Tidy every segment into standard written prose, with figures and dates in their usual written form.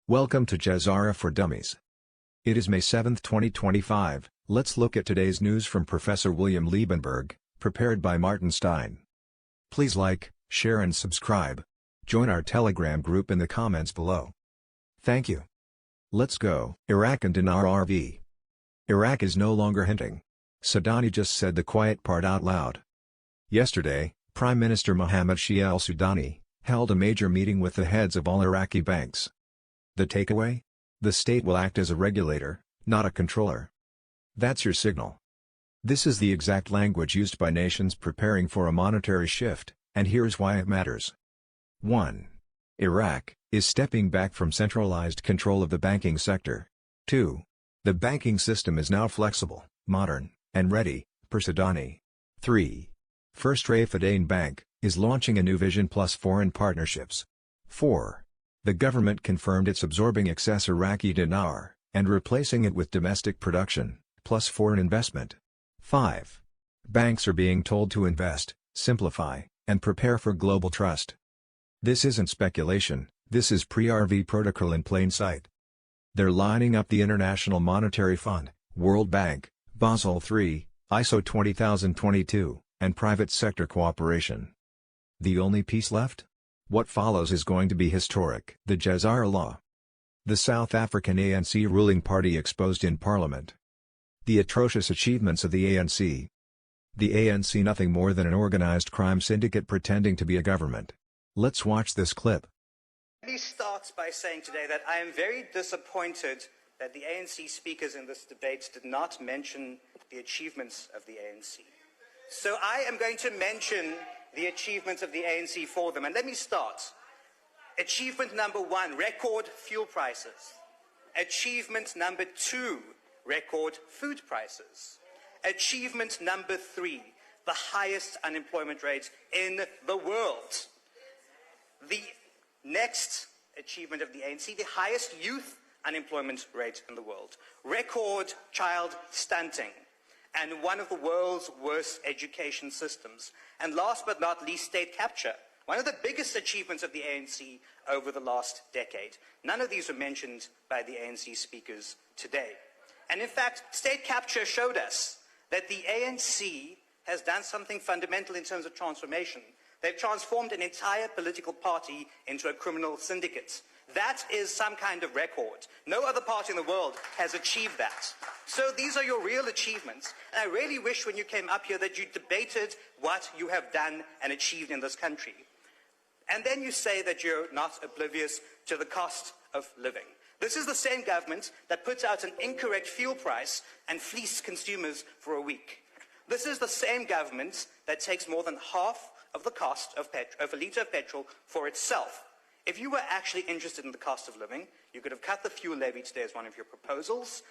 Welcome to GCR for Dummies. It is May 7, 2025. Let's look at today's news from Professor William Liebenberg, prepared by Martin Stein. Please like, share and subscribe. Join our Telegram group in the comments below. Thank you. Let's go. Iraq and dinar RV. Iraq is no longer hinting. Sudani just said the quiet part out loud. Yesterday, Prime Minister Mohammed Shia al-Sudani held a major meeting with the heads of all Iraqi banks. The takeaway? The state will act as a regulator, not a controller. That's your signal. This is the exact language used by nations preparing for a monetary shift, and here's why it matters. 1. Iraq is stepping back from centralized control of the banking sector. 2. The banking system is now flexible, modern, and ready, per Sudani. 3. First Raiffeisen Bank is launching a new vision plus foreign partnerships. 4. The government confirmed it's absorbing excess Iraqi dinar, and replacing it with domestic production, plus foreign investment. 5. Banks are being told to invest, simplify, and prepare for global trust. This isn't speculation, this is pre-RV protocol in plain sight. They're lining up the International Monetary Fund, World Bank, Basel III, ISO 20022, and private sector cooperation. The only piece left? What follows is going to be historic. The GCR law. The South African ANC ruling party exposed in Parliament. The atrocious achievements of the ANC. The ANC nothing more than an organized crime syndicate pretending to be a government. Let's watch this clip. Let me start by saying today that I am very disappointed that the ANC speakers in this debate did not mention the achievements of the ANC. So I am going to mention the achievements of the ANC for them. And let me start. Achievement number 1, record fuel prices. Achievement number 2, record food prices. Achievement number 3, the highest unemployment rate in the world. The next achievement of the ANC, the highest youth unemployment rate in the world. Record child stunting. And one of the world's worst education systems. And last but not least, state capture, one of the biggest achievements of the ANC over the last decade. None of these were mentioned by the ANC speakers today. And in fact, state capture showed us that the ANC has done something fundamental in terms of transformation. They've transformed an entire political party into a criminal syndicate. That is some kind of record. No other party in the world has achieved that. So these are your real achievements. And I really wish when you came up here that you debated what you have done and achieved in this country. And then you say that you're not oblivious to the cost of living. This is the same government that puts out an incorrect fuel price and fleeced consumers for a week. This is the same government that takes more than half of the cost of a litre of petrol for itself. If you were actually interested in the cost of living, you could have cut the fuel levy today as one of your proposals.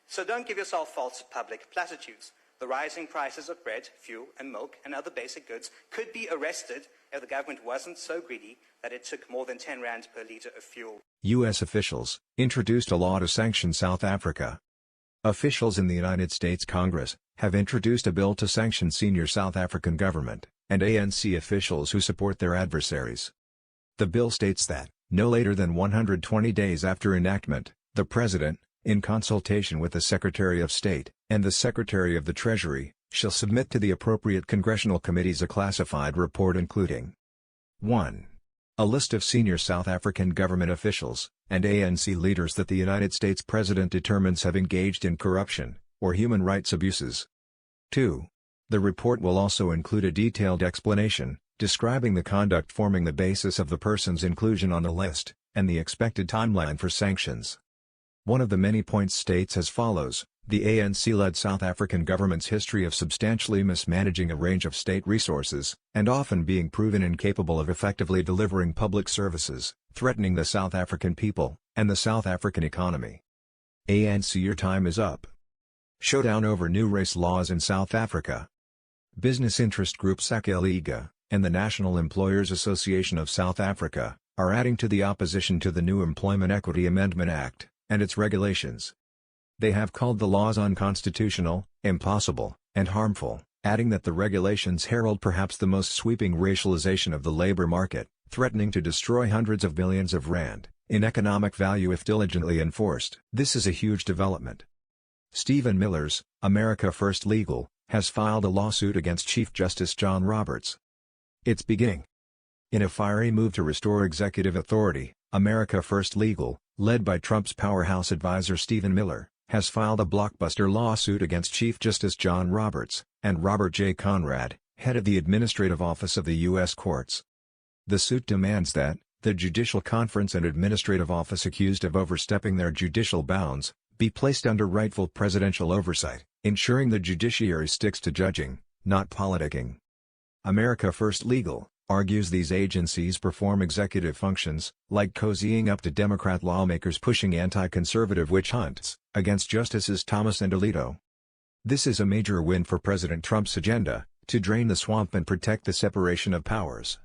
So don't give yourself false public platitudes. The rising prices of bread, fuel, and milk, and other basic goods could be arrested if the government wasn't so greedy that it took more than 10 rand per litre of fuel. U.S. officials introduced a law to sanction South Africa. Officials in the United States Congress have introduced a bill to sanction senior South African government and ANC officials who support their adversaries. The bill states that, no later than 120 days after enactment, the President, in consultation with the Secretary of State and the Secretary of the Treasury, shall submit to the appropriate congressional committees a classified report including 1. A list of senior South African government officials and ANC leaders that the United States President determines have engaged in corruption or human rights abuses. 2. The report will also include a detailed explanation describing the conduct forming the basis of the person's inclusion on the list, and the expected timeline for sanctions. One of the many points states as follows: the ANC-led South African government's history of substantially mismanaging a range of state resources, and often being proven incapable of effectively delivering public services, threatening the South African people, and the South African economy. ANC, your time is up. Showdown over new race laws in South Africa. Business interest group Sakeliga and the National Employers Association of South Africa are adding to the opposition to the new Employment Equity Amendment Act and its regulations. They have called the laws unconstitutional, impossible, and harmful, adding that the regulations herald perhaps the most sweeping racialization of the labor market, threatening to destroy hundreds of billions of rand in economic value if diligently enforced. This is a huge development. Stephen Miller's America First Legal has filed a lawsuit against Chief Justice John Roberts. It's beginning. In a fiery move to restore executive authority, America First Legal, led by Trump's powerhouse advisor Stephen Miller, has filed a blockbuster lawsuit against Chief Justice John Roberts and Robert J. Conrad, head of the Administrative Office of the U.S. Courts. The suit demands that the Judicial Conference and Administrative Office accused of overstepping their judicial bounds be placed under rightful presidential oversight, ensuring the judiciary sticks to judging, not politicking. America First Legal argues these agencies perform executive functions, like cozying up to Democrat lawmakers pushing anti-conservative witch hunts against Justices Thomas and Alito. This is a major win for President Trump's agenda to drain the swamp and protect the separation of powers.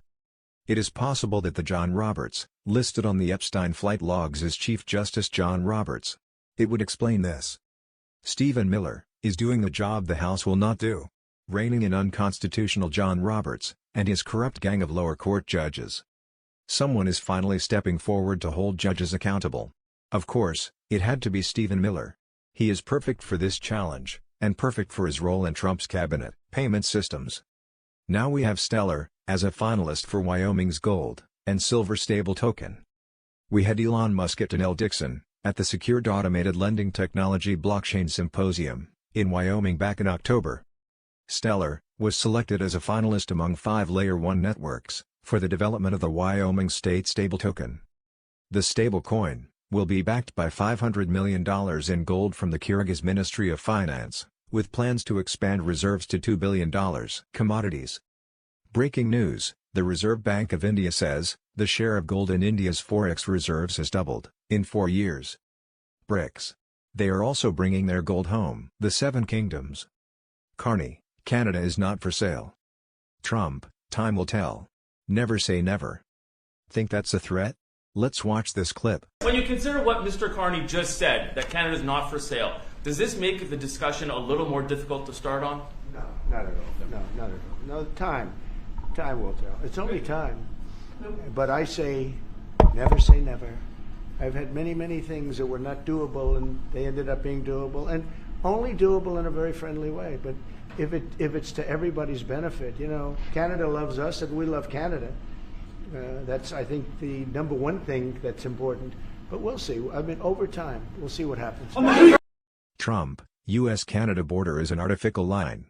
It is possible that the John Roberts, listed on the Epstein flight logs as Chief Justice John Roberts. It would explain this. Stephen Miller is doing the job the House will not do, reining in unconstitutional John Roberts and his corrupt gang of lower court judges. Someone is finally stepping forward to hold judges accountable. Of course, it had to be Stephen Miller. He is perfect for this challenge, and perfect for his role in Trump's cabinet. Payment systems. Now we have Stellar as a finalist for Wyoming's gold and silver stable token. We had Elon Musk and L. Dixon at the Secured Automated Lending Technology Blockchain Symposium in Wyoming back in October. Stellar was selected as a finalist among 5 Layer 1 networks for the development of the Wyoming State Stable Token. The stablecoin will be backed by $500 million in gold from the Kyrgyz Ministry of Finance, with plans to expand reserves to $2 billion. Commodities. Breaking news: the Reserve Bank of India says the share of gold in India's forex reserves has doubled in 4 years. BRICS. They are also bringing their gold home. The Seven Kingdoms. Carney: Canada is not for sale. Trump: time will tell. Never say never. Think that's a threat? Let's watch this clip. When you consider what Mr. Carney just said, that Canada is not for sale, does this make the discussion a little more difficult to start on? No, not at all. No, not at all. No, time will tell. It's only time. But I say, never say never. I've had many things that were not doable, and they ended up being doable, and only doable in a very friendly way. But if it's to everybody's benefit, Canada loves us, and we love Canada. That's, I think, the number one thing that's important. But we'll see. I mean, over time, we'll see what happens. Trump: U.S.-Canada border is an artificial line.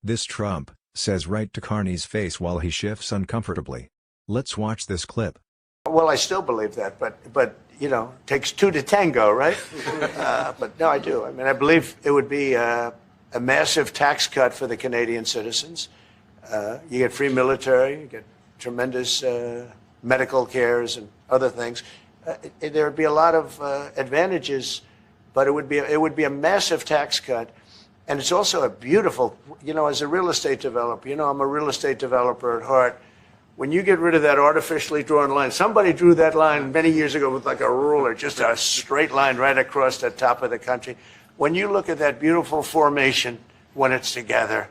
This Trump says right to Carney's face while he shifts uncomfortably. Let's watch this clip. Well, I still believe that, but takes two to tango, right? But no, I do. I mean, I believe it would be a massive tax cut for the Canadian citizens. You get free military, you get tremendous medical cares and other things. There would be a lot of advantages, but it would be a massive tax cut. And it's also a beautiful, as a real estate developer, I'm a real estate developer at heart. When you get rid of that artificially drawn line, somebody drew that line many years ago with like a ruler, just a straight line right across the top of the country. When you look at that beautiful formation when it's together,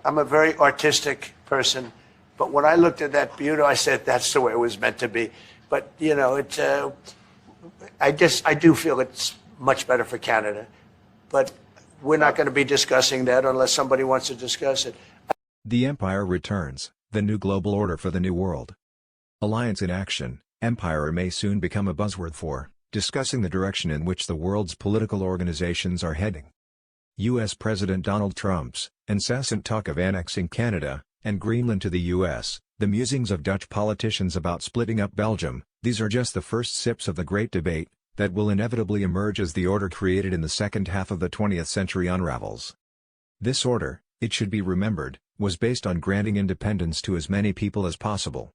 I'm a very artistic person, but when I looked at that beauty, I said that's the way it was meant to be. But I do feel it's much better for Canada, but we're not going to be discussing that unless somebody wants to discuss it. The Empire returns, the new global order for the new world. Alliance in action. Empire may soon become a buzzword for discussing the direction in which the world's political organizations are heading. U.S. President Donald Trump's incessant talk of annexing Canada and Greenland to the U.S., the musings of Dutch politicians about splitting up Belgium, these are just the first sips of the great debate that will inevitably emerge as the order created in the second half of the 20th century unravels. This order, it should be remembered, was based on granting independence to as many people as possible.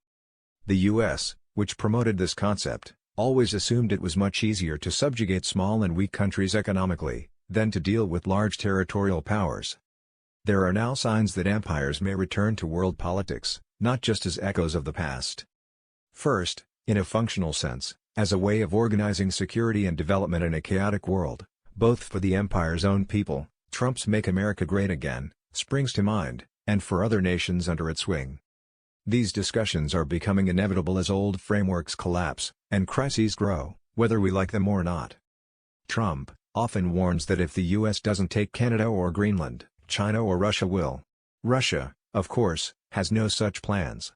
The U.S., which promoted this concept, always assumed it was much easier to subjugate small and weak countries economically than to deal with large territorial powers. There are now signs that empires may return to world politics, not just as echoes of the past. First, in a functional sense, as a way of organizing security and development in a chaotic world, both for the empire's own people, Trump's Make America Great Again springs to mind, and for other nations under its wing. These discussions are becoming inevitable as old frameworks collapse, and crises grow, whether we like them or not. Trump often warns that if the US doesn't take Canada or Greenland, China or Russia will. Russia, of course, has no such plans.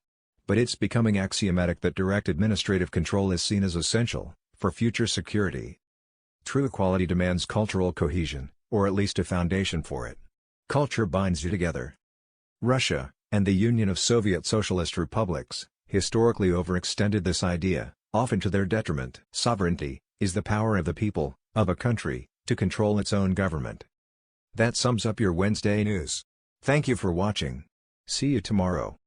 But it's becoming axiomatic that direct administrative control is seen as essential for future security. True equality demands cultural cohesion, or at least a foundation for it. Culture binds you together. Russia, and the Union of Soviet Socialist Republics, historically overextended this idea, often to their detriment. Sovereignty is the power of the people, of a country, to control its own government. That sums up your Wednesday news. Thank you for watching. See you tomorrow.